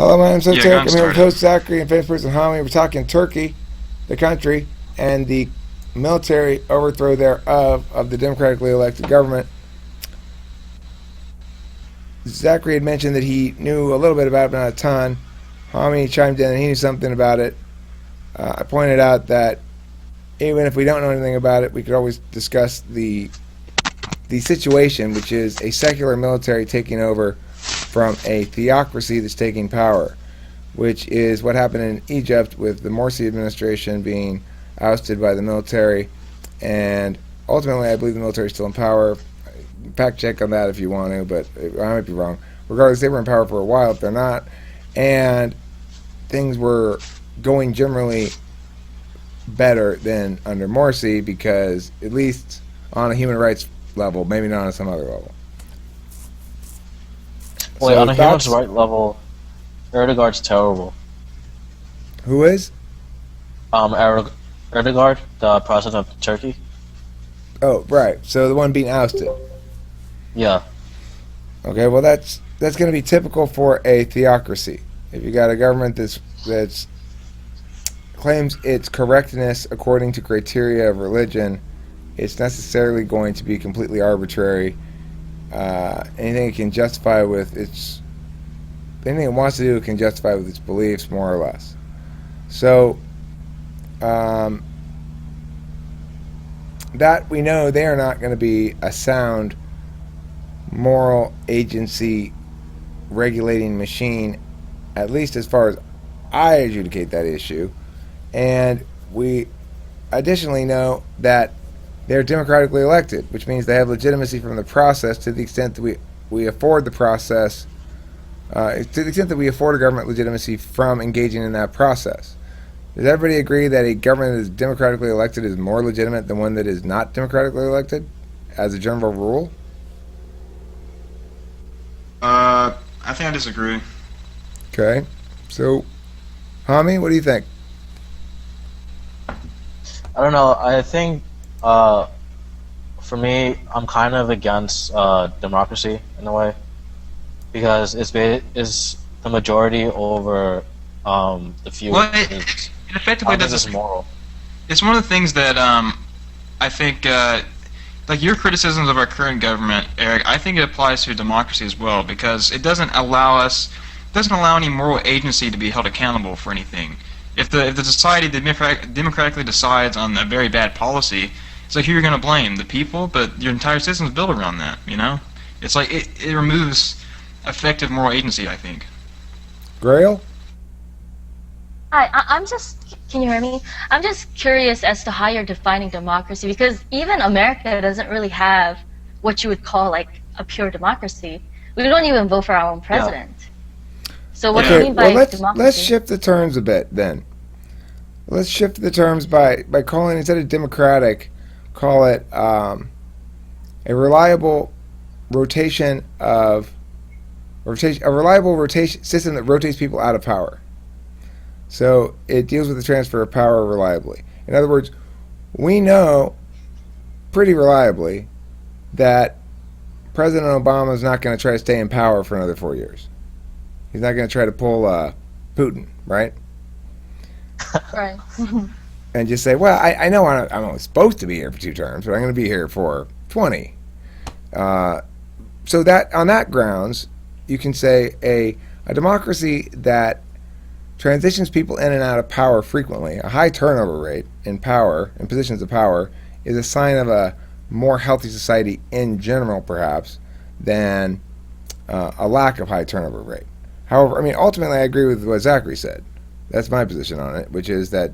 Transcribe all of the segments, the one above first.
Hello, my name's Yeah, Tarek. got I'm here with started. host Zachary and famous person Hami. We're talking Turkey, the country, and the military overthrow thereof of the democratically elected government. Zachary had mentioned that he knew a little bit about it, but not a ton. Hami chimed in and he knew something about it. I pointed out that even if we don't know anything about it, we could always discuss the situation, which is a secular military taking over from a theocracy that's taking power, which is what happened in Egypt with the Morsi administration being ousted by the military. And ultimately, I believe the military is still in power. Fact check on that if you want to, but I might be wrong. Regardless, they were in power for a while if they're not. And things were going generally better than under Morsi because, at least on a human rights level, maybe not on some other level. Wait, So, on a human's thoughts? right level, Erdogan's terrible. Who is? Erdogan, the president of Turkey. Oh, right. So the one being ousted. Yeah, Okay, well that's going to be typical for a theocracy. If you got a government that's claims its correctness according to criteria of religion, it's necessarily going to be completely arbitrary. Anything it can justify with its anything it wants to do, it can justify with its beliefs, more or less. So um, that we know they are not going to be a sound moral agency regulating machine, at least as far as I adjudicate that issue. And we additionally know that they're democratically elected, which means they have legitimacy from the process to the extent that we afford the process, to the extent that we afford a government legitimacy from engaging in that process. Does everybody agree that a government that is democratically elected is more legitimate than one that is not democratically elected, as a general rule? I think I disagree. Okay. So, Hami, what do you think? I don't know. I think, for me, I'm kind of against democracy in a way because it's the majority over the few. Well, it I effectively don't think does it's this. moral. It's one of the things that I think, like your criticisms of our current government, Eric. I think it applies to democracy as well because it doesn't allow any moral agency to be held accountable for anything. If the society democratically decides on a very bad policy, it's like who you're going to blame? The people, but your entire system is built around that. You know, it's like it removes effective moral agency. I think. Grail? Hi, I'm just, can you hear me? I'm just curious as to how you're defining democracy because even America doesn't really have what you would call like a pure democracy. We don't even vote for our own Yeah. president. So what do you Yeah. Okay, mean well by let's democracy? shift the terms a bit then. Let's shift the terms by calling, instead of democratic, call it a reliable rotation of rotation a reliable rotation system that rotates people out of power. So it deals with the transfer of power reliably. In other words, we know pretty reliably that President Obama is not going to try to stay in power for another 4 years. He's not going to try to pull Putin, right? Right. And just say, well, I know I'm only supposed to be here for 2 terms, but I'm going to be here for 20. So that on that grounds, you can say a democracy that transitions people in and out of power frequently, a high turnover rate in power, in positions of power, is a sign of a more healthy society in general, perhaps, than a lack of high turnover rate. However, I mean, ultimately, I agree with what Zachary said. That's my position on it, which is that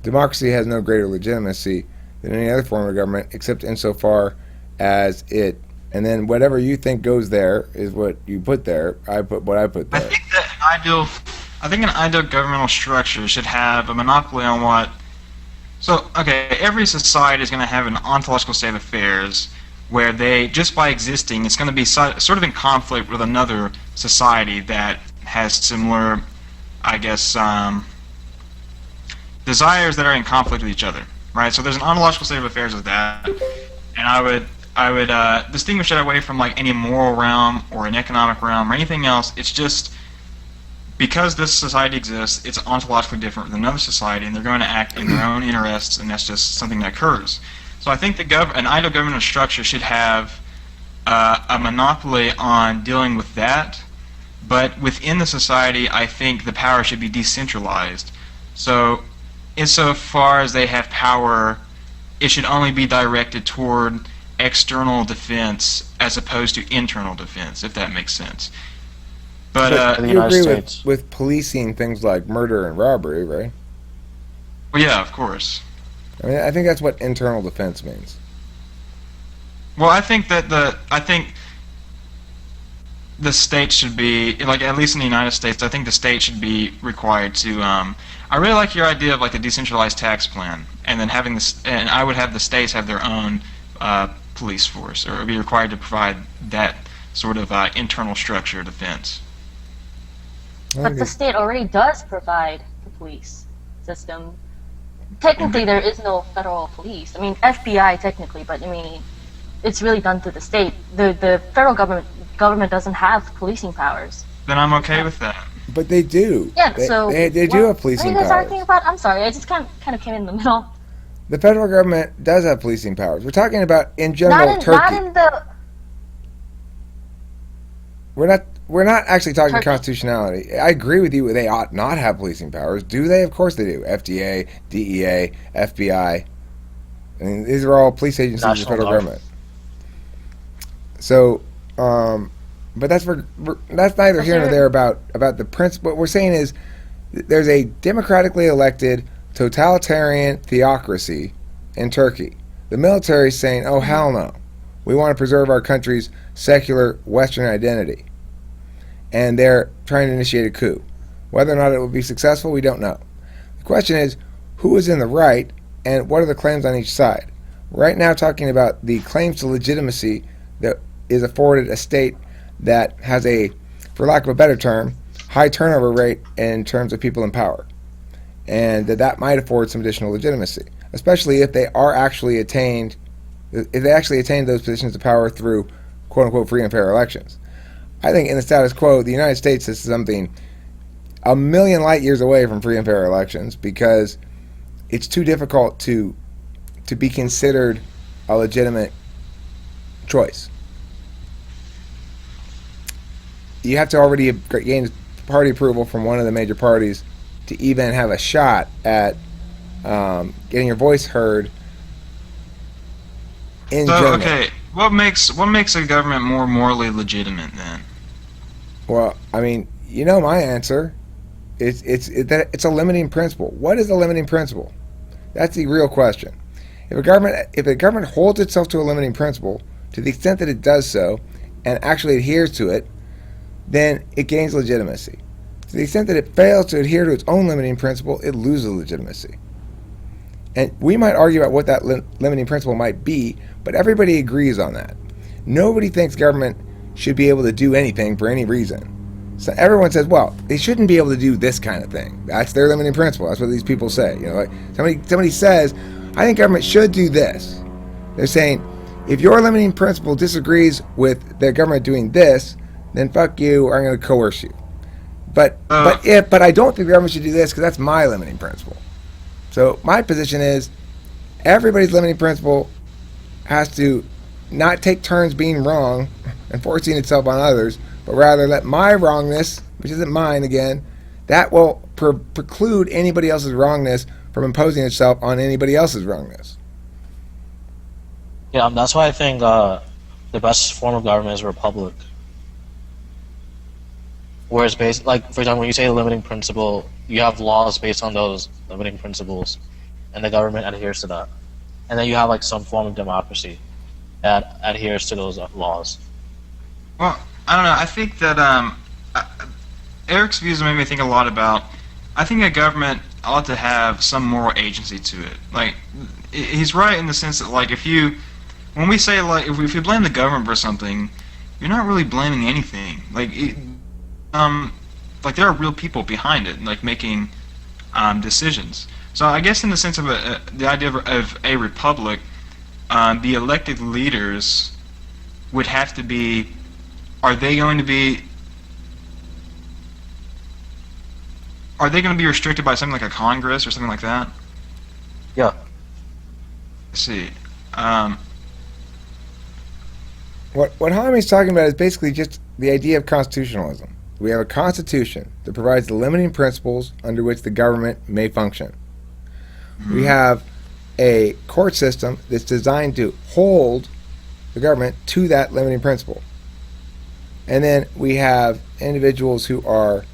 democracy has no greater legitimacy than any other form of government, except insofar as it, and then whatever you think goes there is what you put there. I put what I put I there. think that I think an ideal governmental structure should have a monopoly on what. So, okay, every society is going to have an ontological state of affairs where they, just by existing, it's going to be sort of in conflict with another society that has similar, I guess, desires that are in conflict with each other, right? So there's an ontological state of affairs with that, and I would distinguish that away from like any moral realm or an economic realm or anything else. It's just because this society exists, it's ontologically different than another society, and they're going to act in their own interests, and that's just something that occurs. So I think an ideal governmental structure should have a monopoly on dealing with that, but within the society, I think the power should be decentralized. So insofar as they have power, it should only be directed toward external defense as opposed to internal defense, if that makes sense. But the you United agree States. with policing things like murder and robbery, right? well, yeah, of course. I mean, I think that's what internal defense means. Well, I think the state should be, like, at least in the United States, I think the state should be required to. I really like your idea of like a decentralized tax plan, and then having this, and I would have the states have their own police force, or be required to provide that sort of internal structure defense. But the state already does provide the police system. Technically, there is no federal police. I mean, FBI technically, but I mean, it's really done through the state. The federal government doesn't have policing powers. Then I'm okay with that. But they do. Yeah, they do have policing What are you guys powers. arguing about? I'm sorry, I just kind of came in the middle. The federal government does have policing powers. We're talking about in general Turkey. Not in the. We're not actually talking Turkey. constitutionality. I agree with you. They ought not have policing powers. Do they? Of course they do. FDA, DEA, FBI. I mean, these are all police agencies of the National federal Guard. government. So, but that's neither here nor there about the principle. What we're saying is there's a democratically elected totalitarian theocracy in Turkey. The military is saying, "Oh hell no, we want to preserve our country's secular Western identity," and they're trying to initiate a coup. Whether or not it will be successful, we don't know. The question is, who is in the right, and what are the claims on each side? Right now, talking about the claims to legitimacy that is afforded a state that has a, for lack of a better term, high turnover rate in terms of people in power, and that might afford some additional legitimacy, especially if they are actually attained, if they actually attain those positions of power through "quote unquote" free and fair elections. I think in the status quo, the United States is something a million light years away from free and fair elections because it's too difficult to be considered a legitimate choice. You have to already gain party approval from one of the major parties to even have a shot at getting your voice heard in So, general. okay, what makes a government more morally legitimate then? Well, I mean, you know my answer. It's a limiting principle. What is a limiting principle? That's the real question. If a government holds itself to a limiting principle, to the extent that it does so, and actually adheres to it, then it gains legitimacy. To the extent that it fails to adhere to its own limiting principle, it loses legitimacy. And we might argue about what that limiting principle might be, but everybody agrees on that. Nobody thinks government should be able to do anything for any reason. So everyone says, well, they shouldn't be able to do this kind of thing. That's their limiting principle. That's what these people say. You know, like somebody says, I think government should do this. They're saying, if your limiting principle disagrees with the government doing this, then fuck you, or I'm going to coerce you. But I don't think the government should do this because that's my limiting principle. So my position is, everybody's limiting principle has to not take turns being wrong and forcing itself on others, but rather let my wrongness, which isn't mine again, that will preclude anybody else's wrongness from imposing itself on anybody else's wrongness. Yeah, that's why I think the best form of government is a republic. Whereas, like, for example, when you say a limiting principle, you have laws based on those limiting principles, and the government adheres to that. And then you have, like, some form of democracy that adheres to those laws. Well, I don't know. I think that Eric's views made me think a lot about. I think a government ought to have some moral agency to it. Like, he's right in the sense that, like, when we say, like, if you blame the government for something, you're not really blaming anything. Like, like there are real people behind it, like making decisions. So I guess in the sense of the idea of a republic, the elected leaders would have to be. Are they going to be? are they going to be restricted by something like a Congress or something like that? Yeah. Let's see. Um, What Jaime's talking about is basically just the idea of constitutionalism. We have a constitution that provides the limiting principles under which the government may function. We have a court system that's designed to hold the government to that limiting principle. And then we have individuals who are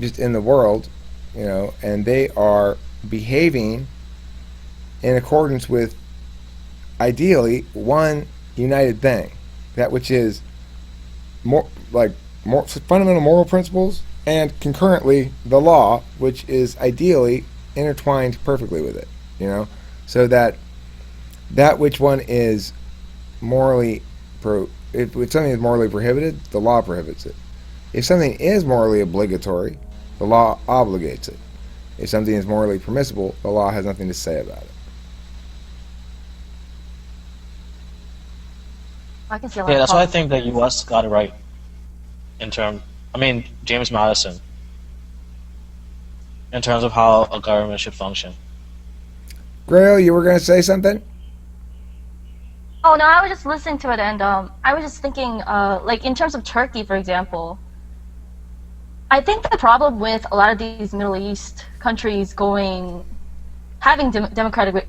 just in the world, and they are behaving in accordance with ideally one united thing, that which is more fundamental moral principles, and concurrently the law, which is ideally intertwined perfectly with it, so that which one is morally if something is morally prohibited, the law prohibits it. If something is morally obligatory, the law obligates it. If something is morally permissible, the law has nothing to say about it. I can see a lot Yeah, of that's why I problems. think the U.S. got it right James Madison, in terms of how a government should function. Grail, you were going to say something? Oh no, I was just listening to it, and I was just thinking, like in terms of Turkey, for example. I think the problem with a lot of these Middle East countries having democratic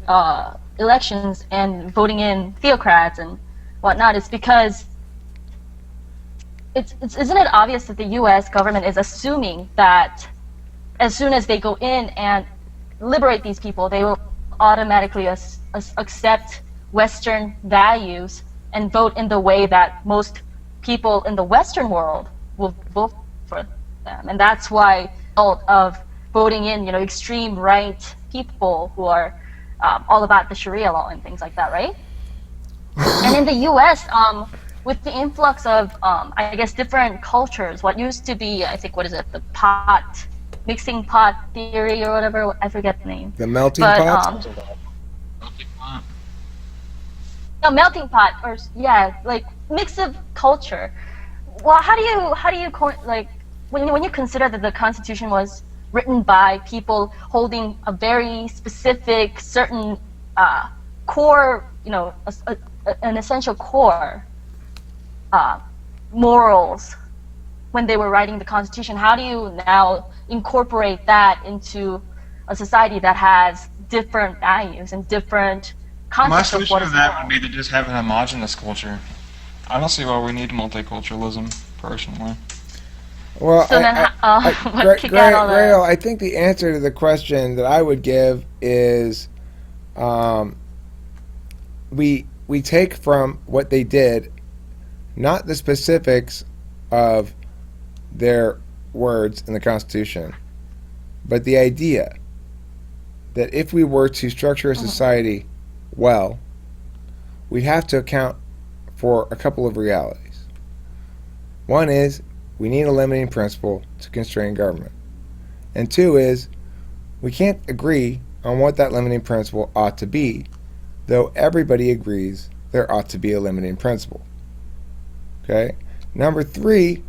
elections and voting in theocrats and whatnot is because isn't it obvious that the U.S. government is assuming that as soon as they go in and liberate these people, they will automatically accept Western values and vote in the way that most people in the Western world will vote for them. And that's why of voting in, extreme right people who are all about the Sharia law and things like that, right? And in the U.S., with the influx of, I guess, different cultures, what used to be, I think, the mixing pot theory or whatever, I forget the name. The melting But, pot? a melting pot, or like mix of culture. Well, how do you like when you consider that the Constitution was written by people holding a very specific, certain core, an essential core morals when they were writing the Constitution? How do you now incorporate that into a society that has different values and different My concepts of solution what to is that moral? would be to just have an homogenous culture. I don't see why we need multiculturalism, personally. Well, So then, kick out all Grail, the. I think the answer to the question that I would give is we take from what they did, not the specifics of their words in the Constitution, but the idea that if we were to structure a society well, we'd have to account for a couple of realities. One is we need a limiting principle to constrain government. And two is we can't agree on what that limiting principle ought to be, though everybody agrees there ought to be a limiting principle. Okay? Number three,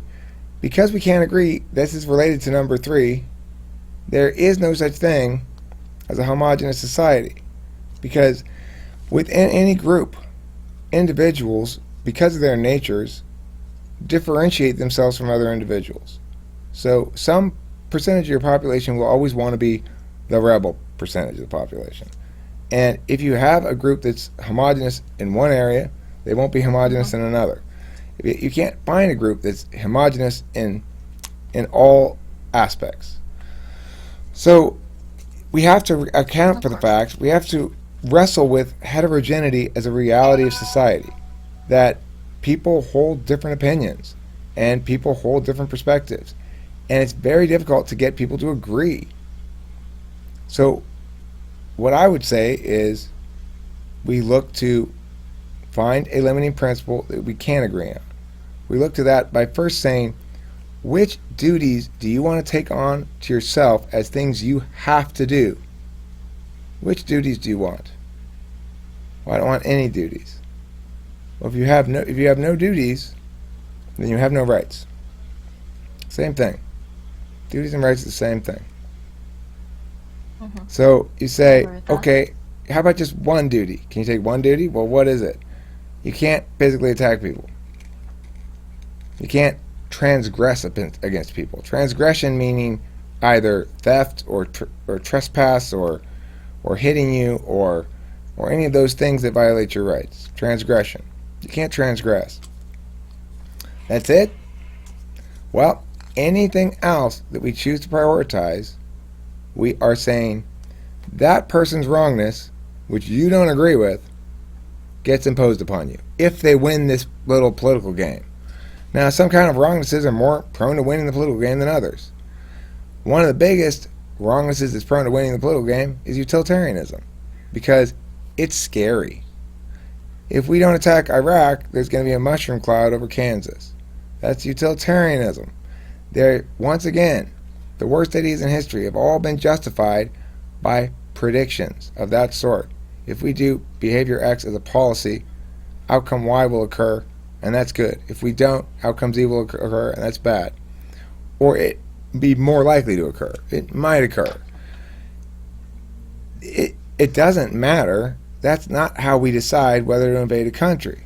because we can't agree, this is related to number three, there is no such thing as a homogeneous society. Because within any group, individuals, because of their natures, differentiate themselves from other individuals. So some percentage of your population will always want to be the rebel percentage of the population. And if you have a group that's homogeneous in one area, they won't be homogeneous in another. You can't find a group that's homogeneous in all aspects. So we have to account for the facts. We have to wrestle with heterogeneity as a reality of society, that people hold different opinions and people hold different perspectives, and it's very difficult to get people to agree. So what I would say is we look to find a limiting principle that we can agree on. We look to that by first saying, which duties do you want to take on to yourself as things you have to do? Which duties do you want? Well, I don't want any duties. Well, if you have no duties, then you have no rights. Same thing. Duties and rights are the same thing. Mm-hmm. So you I say, agree with that. okay, how about just one duty? Can you take one duty? Well, what is it? You can't physically attack people. You can't transgress against people. Transgression meaning either theft or trespass or hitting you or any of those things that violate your rights. Transgression. You can't transgress. That's it? Well, anything else that we choose to prioritize, we are saying that person's wrongness, which you don't agree with, gets imposed upon you if they win this little political game. Now, some kind of wrongnesses are more prone to winning the political game than others. One of the biggest wrongnesses that's prone to winning the political game is utilitarianism, because it's scary. If we don't attack Iraq, there's going to be a mushroom cloud over Kansas. That's utilitarianism. There, once again, the worst ideas in history have all been justified by predictions of that sort. If we do behavior X as a policy, outcome Y will occur, and that's good. If we don't, outcome Z will occur, and that's bad. Or it be more likely to occur. It might occur. It doesn't matter. That's not how we decide whether to invade a country.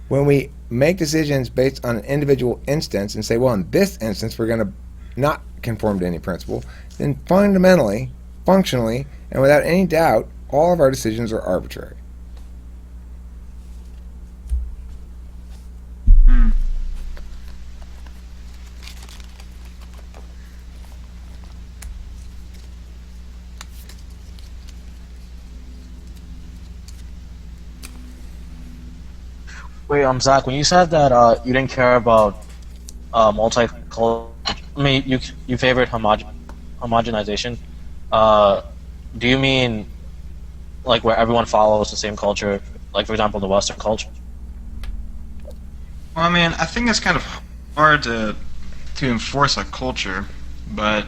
When we make decisions based on an individual instance and say, well, in this instance we're going to not conform to any principle, then fundamentally, functionally, and without any doubt, all of our decisions are arbitrary. Hmm. Wait, Zach, when you said that you didn't care about multicultural, I mean, you favored homogenization. Do you mean like where everyone follows the same culture, like for example the Western culture? Well, I mean, I think it's kind of hard to enforce a culture, but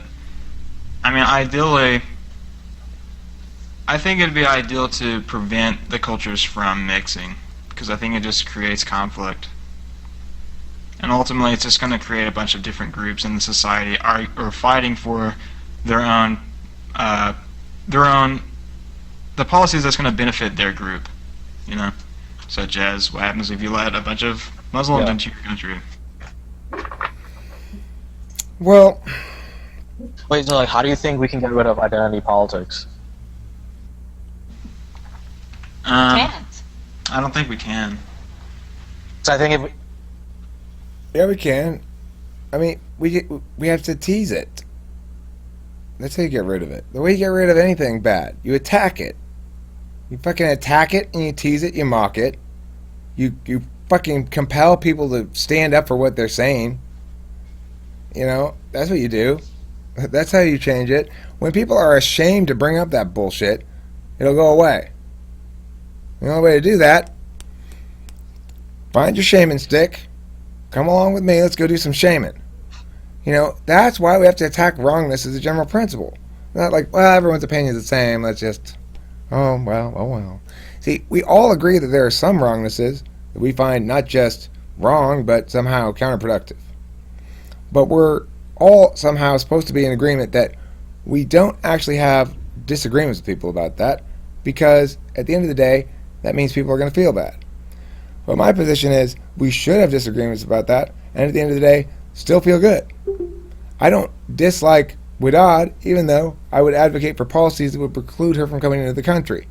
I mean, ideally, I think it'd be ideal to prevent the cultures from mixing, because I think it just creates conflict. And ultimately, it's just going to create a bunch of different groups in the society are fighting for their own, the policies that's going to benefit their group, you know, such as what happens if you let a bunch of Muslims into your country. Well, Wait, so like, how do you think we can get rid of identity politics? I Can't. don't think we can. So I think if yeah, we can. I mean, we have to tease it. That's how you get rid of it. The way you get rid of anything bad, you attack it. You fucking attack it and you tease it, you mock it. You fucking compel people to stand up for what they're saying. You know, that's what you do. That's how you change it. When people are ashamed to bring up that bullshit, it'll go away. The only way to do that, find your shaming stick, come along with me, let's go do some shaming. You know, that's why we have to attack wrongness as a general principle. Not like, well, everyone's opinion is the same, let's just, oh well. See, we all agree that there are some wrongnesses that we find not just wrong, but somehow counterproductive. But we're all somehow supposed to be in agreement that we don't actually have disagreements with people about that, because at the end of the day, that means people are going to feel bad. But my position is we should have disagreements about that, and at the end of the day, still feel good. I don't dislike Wadad, even though I would advocate for policies that would preclude her from coming into the country.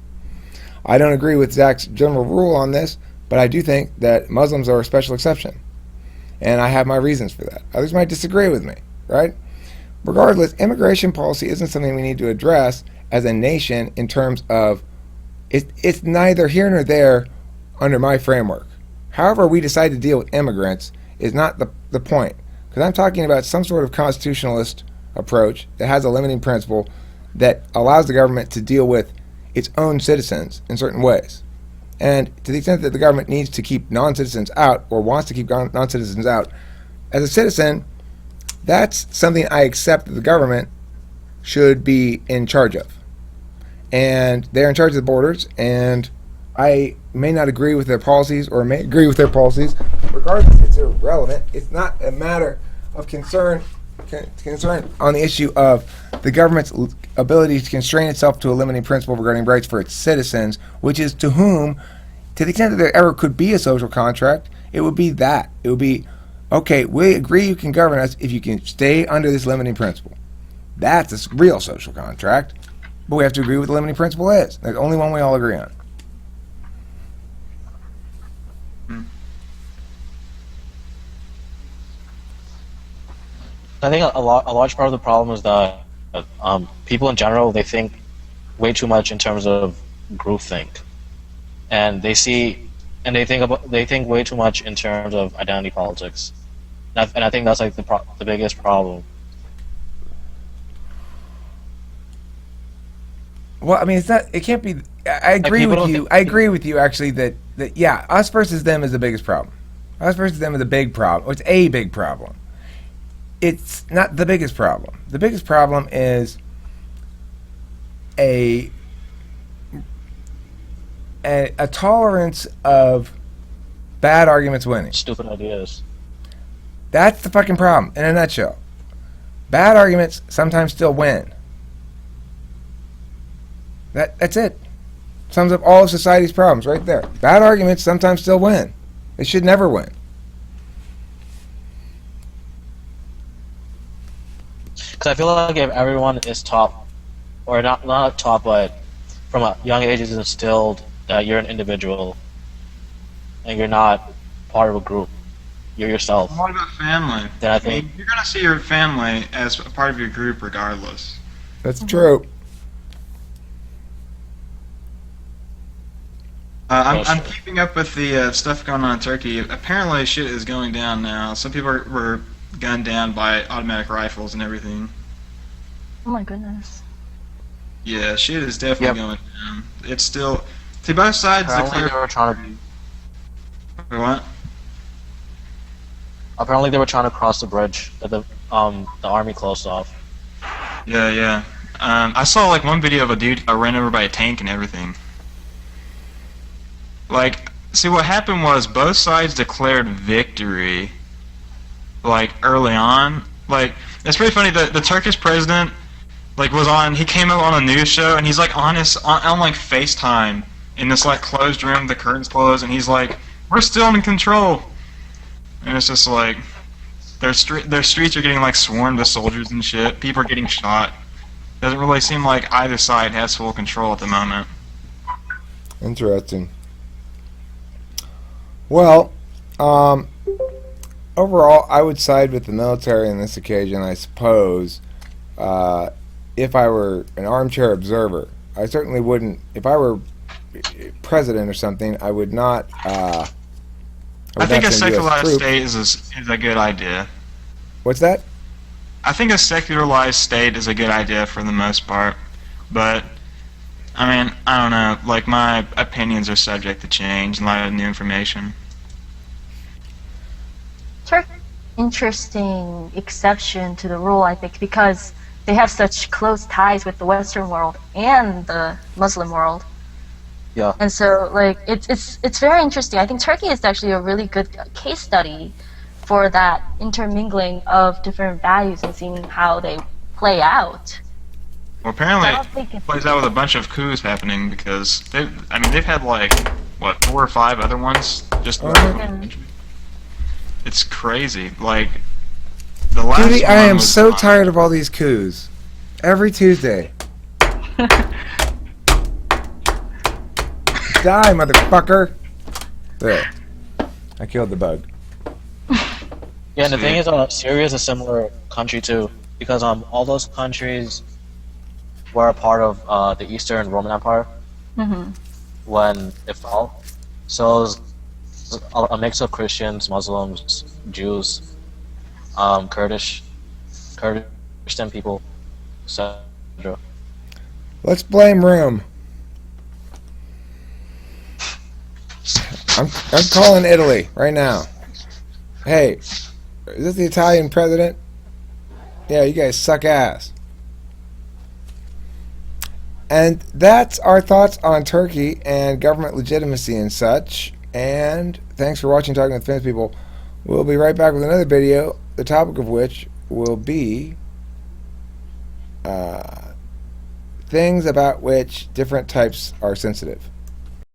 I don't agree with Zach's general rule on this, but I do think that Muslims are a special exception. And I have my reasons for that. Others might disagree with me, right? Regardless, immigration policy isn't something we need to address as a nation in terms of it's neither here nor there under my framework. However we decide to deal with immigrants is not the point. Because I'm talking about some sort of constitutionalist approach that has a limiting principle that allows the government to deal with its own citizens in certain ways. And to the extent that the government needs to keep non-citizens out or wants to keep non-citizens out, as a citizen, that's something I accept that the government should be in charge of. And they're in charge of the borders, and I may not agree with their policies or may agree with their policies. Regardless, it's irrelevant. It's not a matter of concern on the issue of the government's ability to constrain itself to a limiting principle regarding rights for its citizens, which is to whom, to the extent that there ever could be a social contract, it would be that. It would be, okay, we agree you can govern us if you can stay under this limiting principle. That's a real social contract, but we have to agree what the limiting principle is. There's only one we all agree on. I think a large part of the problem is that people in general, they think way too much in terms of groupthink, and they think way too much in terms of identity politics, and I think that's like the biggest problem. Well, I mean, it's not. It can't be. I agree with you. I agree with you actually that yeah, us versus them is the biggest problem. Us versus them is a big problem. It's a big problem. It's not the biggest problem. The biggest problem is a tolerance of bad arguments winning. Stupid ideas. That's the fucking problem in a nutshell. Bad arguments sometimes still win. That's it. Sums up all of society's problems right there. Bad arguments sometimes still win. They should never win. Because I feel like if everyone is taught, or not taught, but from a young age is instilled that you're an individual and you're not part of a group, you're yourself. What about family? Then I think you're gonna see your family as a part of your group regardless. That's true. I'm keeping up with the stuff going on in Turkey. Apparently, shit is going down now. Some people were gunned down by automatic rifles and everything. Oh my goodness. Yeah, shit is definitely going down. It's still... See, both sides apparently declare... they were trying to. What? Apparently they were trying to cross the bridge that the army closed off. Yeah. I saw like one video of a dude ran over by a tank and everything. Like, see, what happened was both sides declared victory, like, early on. Like, it's pretty funny that the Turkish president, like, he came up on a news show, and he's, like, on like, FaceTime in this, like, closed room, the curtains closed, and he's like, we're still in control. And it's just like, their streets are getting, like, swarmed with soldiers and shit. People are getting shot. Doesn't really seem like either side has full control at the moment. Interesting. Well, overall, I would side with the military on this occasion, I suppose. If I were an armchair observer, I certainly wouldn't. If I were president or something, I would not. I think a secularized state is a good idea. What's that? I think a secularized state is a good idea for the most part, but I mean, I don't know. Like, my opinions are subject to change in light of new information. Turkey, interesting exception to the rule, I think, because they have such close ties with the Western world and the Muslim world. Yeah. And so, like, it's very interesting. I think Turkey is actually a really good case study for that intermingling of different values and seeing how they play out. Well, apparently it plays out with a bunch of coups happening because they've had like, what, 4 or 5 other ones just It's crazy. Like, the last Judy, I am was so tired of all these coups. Every Tuesday. Die, motherfucker! There. I killed the bug. Yeah, and the thing is, Syria is a similar country too, because all those countries were a part of the Eastern Roman Empire when it fell. So it was a mix of Christians, Muslims, Jews, Kurdish people, etc. Let's blame Rome. I'm calling Italy right now. Hey, is this the Italian president? Yeah, you guys suck ass. And that's our thoughts on Turkey and government legitimacy and such. And thanks for watching Talking with Famous People. We'll be right back with another video the topic of which will be things about which different types are sensitive.